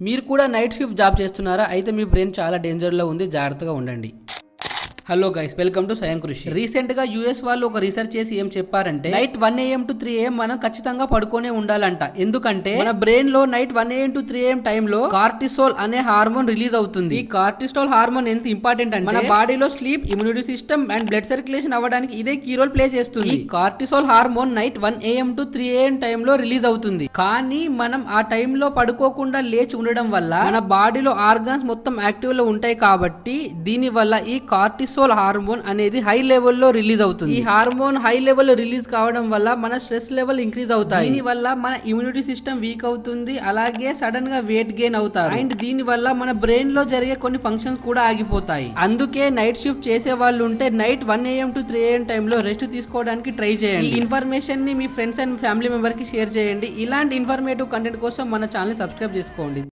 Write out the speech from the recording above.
మీరు కూడా night shift job చేస్తున్నారా? అయితే మీ బ్రెయిన్ చాలా డేంజర్లో ఉంది, జాగ్రత్తగా ఉండండి. హలో గైస్, వెల్కమ్ టు స్వయం కృషి. రీసెంట్ గా యూఎస్ వాళ్ళు ఒక రీసెర్చ్ చేసి ఏం చెప్పారంటే నైట్ 1 AM to 3 AM మనం ఖచ్చితంగా పడుకోనే ఉండాలంట. ఎందుకంటే మన బ్రెయిన్ లో night 1 AM to 3 AM time లో కార్టిసోల్ అనే హార్మోన్ రిలీజ్ అవుతుంది. ఈ కార్టిసోల్ హార్మోన్ ఎంత ఇంపార్టెంట్ అంటే మన బాడీలో sleep, immunity system and blood circulation అవ్వడానికి ఇదే కీ రోల్ ప్లే చేస్తుంది. ఈ cortisol hormone night 1 AM to 3 AM time లో రిలీజ్ అవుతుంది. కానీ మనం ఆ టైమ్ లో పడుకోకుండా లేచి ఉండడం వల్ల మన బాడీలో ఆర్గాన్స్ మొత్తం యాక్టివ్ లో ఉంటాయి. కాబట్టి దీని వల్ల ఈ కార్టిసోల్ హార్మోన్ అనేది హై లెవెల్లో రిలీజ్ అవుతుంది. ఈ హార్మోన్ హై లెవెల్ రిలీజ్ కావడం వల్ల మన స్ట్రెస్ లెవెల్ ఇంక్రీజ్ అవుతాయి. దీని వల్ల మన ఇమ్యూనిటీ సిస్టమ్ వీక్ అవుతుంది. అలాగే సడన్ గా వెయిట్ గెయిన్ అవుతారు. అండ్ దీని వల్ల మన బ్రెయిన్ లో జరిగే కొన్ని ఫంక్షన్స్ కూడా ఆగిపోతాయి. అందుకే నైట్ షిఫ్ట్ చేసే వాళ్ళు ఉంటే night 1 AM to 3 AM time లో రెస్ట్ తీసుకోవడానికి ట్రై చేయండి. ఈ ఇన్ఫర్మేషన్ ని మీ ఫ్రెండ్స్ అండ్ ఫ్యామిలీ మెంబర్ కి షేర్ చేయండి. ఇలాంటి ఇన్ఫర్మేటివ్ కంటెంట్ కోసం మన ఛానల్ సబ్స్క్రైబ్ చేసుకోండి.